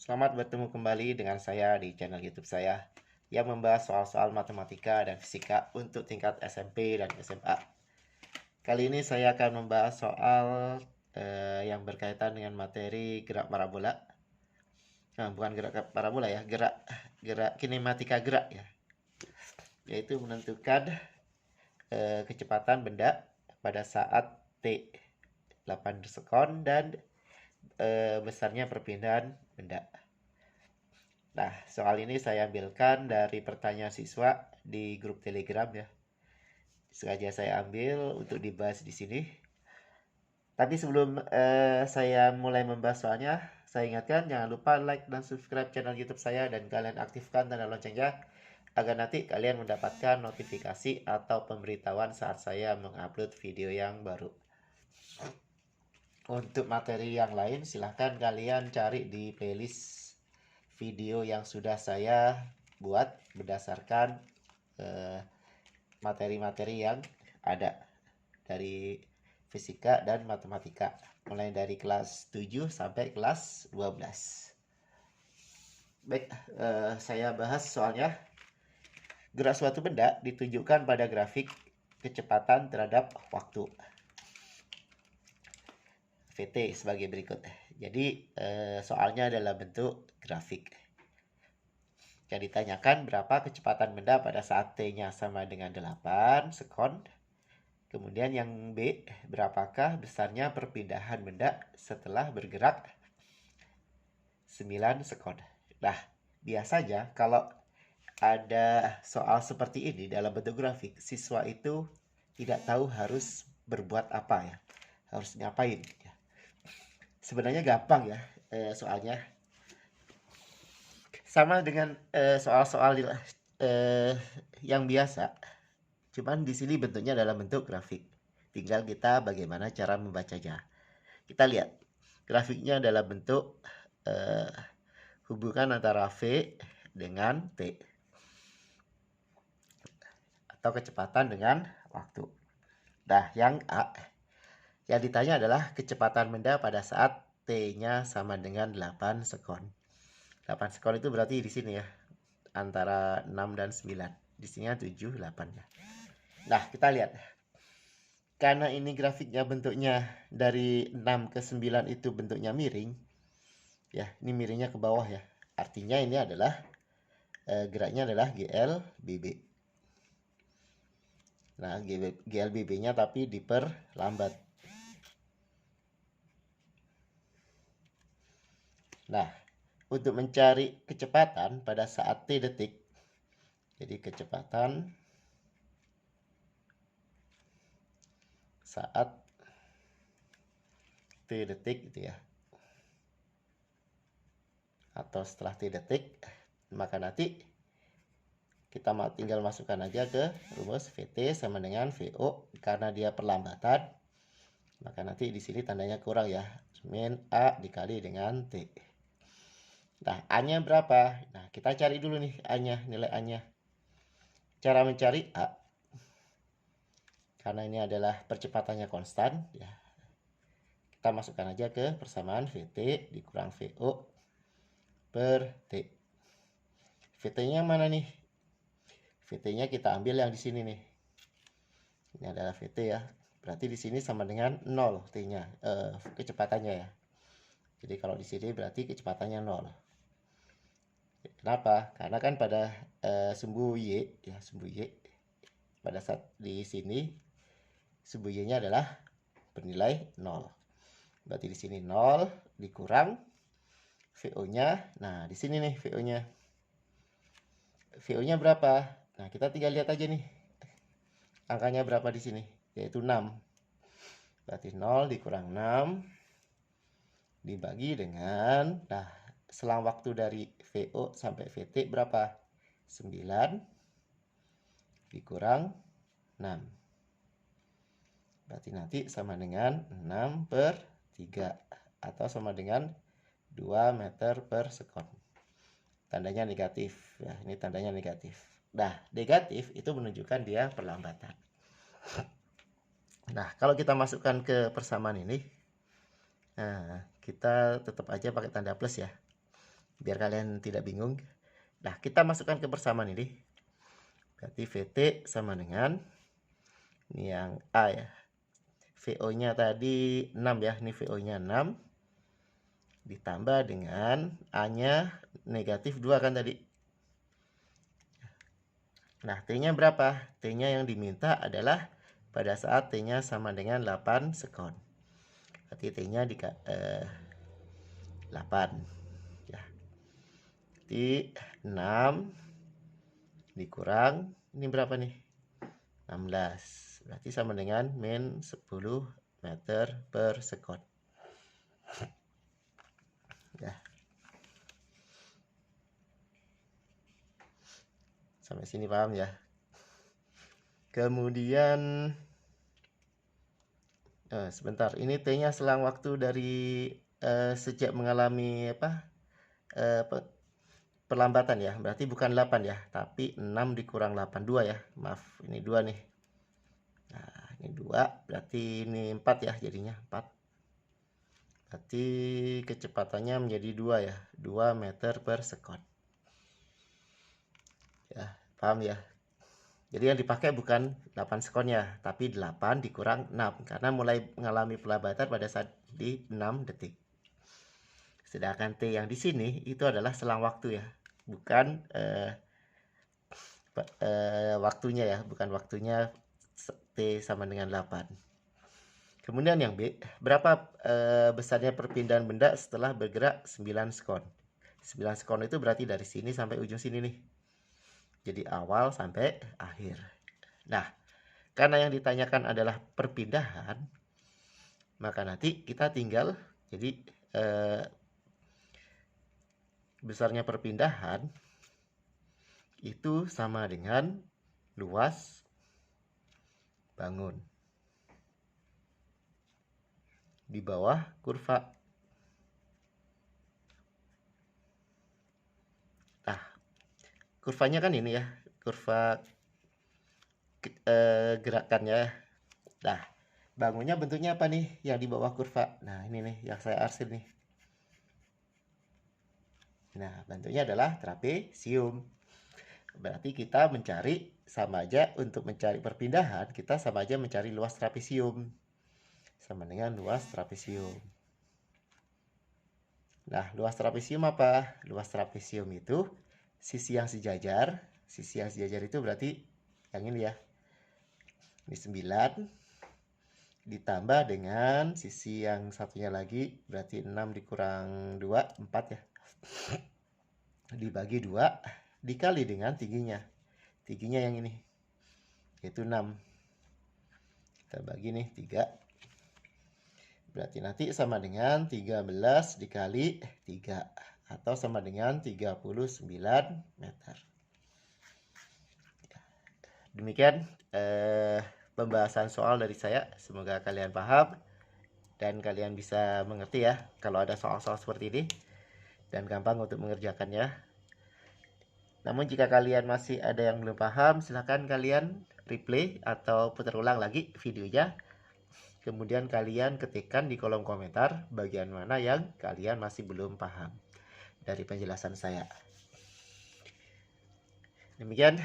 Selamat bertemu kembali dengan saya di channel YouTube saya yang membahas soal-soal matematika dan fisika untuk tingkat SMP dan SMA. Kali ini saya akan membahas soal yang berkaitan dengan materi gerak parabola. Nah, bukan gerak parabola ya, gerak kinematika gerak ya, yaitu menentukan kecepatan benda pada saat t 8 sekon dan besarnya perpindahan benda. Nah, soal ini saya ambilkan dari pertanyaan siswa di grup Telegram ya. Sengaja saya ambil untuk dibahas di sini. Tapi sebelum saya mulai membahas soalnya, saya ingatkan jangan lupa like dan subscribe channel YouTube saya dan kalian aktifkan tanda loncengnya agar nanti kalian mendapatkan notifikasi atau pemberitahuan saat saya mengupload video yang baru. Untuk materi yang lain silahkan kalian cari di playlist video yang sudah saya buat berdasarkan materi-materi yang ada dari fisika dan matematika mulai dari kelas 7 sampai kelas 12. Baik, saya bahas soalnya. Gerak suatu benda ditunjukkan pada grafik kecepatan terhadap waktu VT sebagai berikut. Jadi soalnya adalah bentuk grafik. Yang ditanyakan berapa kecepatan benda pada saat T-nya sama dengan 8 sekon. Kemudian yang B, berapakah besarnya perpindahan benda setelah bergerak 9 sekon. Nah, biasanya kalau ada soal seperti ini dalam bentuk grafik, siswa itu tidak tahu harus berbuat apa ya. Harus ngapain ya. Sebenarnya gampang ya soalnya. Sama dengan soal-soal yang biasa. Cuman di sini bentuknya dalam bentuk grafik. Tinggal kita bagaimana cara membacanya. Kita lihat. Grafiknya dalam bentuk hubungan antara V dengan T. Atau kecepatan dengan waktu. Nah, yang A. Yang ditanya adalah kecepatan benda pada saat T-nya sama dengan 8 sekon. 8 sekon itu berarti di sini ya. Antara 6 dan 9. Di sini 7, 8 ya. Nah, kita lihat. Karena ini grafiknya bentuknya dari 6 ke 9 itu bentuknya miring. Ya, ini miringnya ke bawah ya. Artinya ini adalah geraknya adalah GLBB. Nah, GLBB-nya tapi diperlambat. Nah, untuk mencari kecepatan pada saat T detik. Jadi kecepatan saat T detik gitu ya. Atau setelah T detik, maka nanti kita tinggal masukkan aja ke rumus VT sama dengan VO karena dia perlambatan. Maka nanti di sini tandanya kurang ya. Min A dikali dengan T. Nah, A-nya berapa? Nah, kita cari dulu nih A-nya, nilai A-nya. Cara mencari A. Karena ini adalah percepatannya konstan ya. Kita masukkan aja ke persamaan VT dikurang VO per T. VT-nya mana nih? VT-nya kita ambil yang di sini nih. Ini adalah VT ya. Berarti di sini sama dengan 0 T-nya, kecepatannya ya. Jadi kalau di sini berarti kecepatannya 0. Kenapa? Karena kan pada sumbu Y ya, sumbu Y pada saat di sini sumbu Y-nya adalah bernilai 0. Berarti di sini 0 dikurang VO-nya. Nah, di sini nih VO-nya. VO-nya berapa? Nah, kita tinggal lihat aja nih. Angkanya berapa di sini? Yaitu 6. Berarti 0 dikurang 6 dibagi dengan, nah, selang waktu dari VO sampai VT berapa? 9 dikurang 6. Berarti nanti sama dengan 6 per 3 atau sama dengan 2 meter per sekon. Tandanya negatif ya, ini tandanya negatif. Nah, negatif itu menunjukkan dia perlambatan. Nah, kalau kita masukkan ke persamaan ini, nah, kita tetap aja pakai tanda plus ya. biar kalian tidak bingung. Nah, kita masukkan ke persamaan ini. Berarti VT sama dengan ini yang A ya. VO-nya tadi 6 ya. Ini VO-nya 6 ditambah dengan A-nya negatif 2 kan tadi. Nah, T-nya berapa? T-nya yang diminta adalah pada saat T-nya sama dengan 8 sekon. Berarti T-nya 8 ya. Berarti 6 dikurang ini berapa nih? 16. Berarti sama dengan min 10 meter per sekon. Ya. Sampai sini paham ya? Kemudian sebentar, ini T-nya selang waktu dari sejak mengalami perlambatan ya. Berarti bukan 8 ya, tapi 6 dikurang 8, 2 ya. Maaf, ini 2 nih. Nah, ini 2, berarti ini 4 ya jadinya, 4. Berarti kecepatannya menjadi 2 ya, 2 meter per sekon. Ya, paham ya? Jadi yang dipakai bukan 8 sekonnya, tapi 8 dikurang 6. Karena mulai mengalami pelambatan pada saat di 6 detik. Sedangkan T yang di sini itu adalah selang waktu ya, bukan waktunya ya, bukan waktunya T sama dengan 8. Kemudian yang B, berapa besarnya perpindahan benda setelah bergerak 9 sekon? 9 sekon itu berarti dari sini sampai ujung sini nih. Jadi awal sampai akhir. Nah, karena yang ditanyakan adalah perpindahan, maka nanti kita tinggal, jadi besarnya perpindahan itu sama dengan luas bangun di bawah kurva. Nah, kurvanya kan ini ya, kurva gerakannya. Nah, bangunnya bentuknya apa nih yang di bawah kurva? Nah, ini nih yang saya arsip nih. Nah, bentuknya adalah trapesium. Berarti kita mencari sama aja, untuk mencari perpindahan kita sama aja mencari luas trapesium. Sama dengan luas trapesium. Nah, luas trapesium apa? Luas trapesium itu sisi yang sejajar. Sisi yang sejajar itu berarti yang ini ya. Ini 9 ditambah dengan sisi yang satunya lagi, berarti 6 dikurang 2, 4 ya. Dibagi 2 dikali dengan tingginya. Tingginya yang ini, yaitu 6. Kita bagi nih 3. Berarti nanti sama dengan 13 dikali 3, atau sama dengan 39 meter. Demikian pembahasan soal dari saya. Semoga kalian paham dan kalian bisa mengerti ya kalau ada soal-soal seperti ini, dan gampang untuk mengerjakannya. Namun jika kalian masih ada yang belum paham, silahkan kalian replay atau putar ulang lagi videonya. Kemudian kalian ketikkan di kolom komentar bagian mana yang kalian masih belum paham dari penjelasan saya. Demikian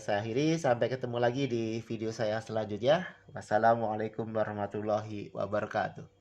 saya akhiri, sampai ketemu lagi di video saya selanjutnya. Wassalamualaikum warahmatullahi wabarakatuh.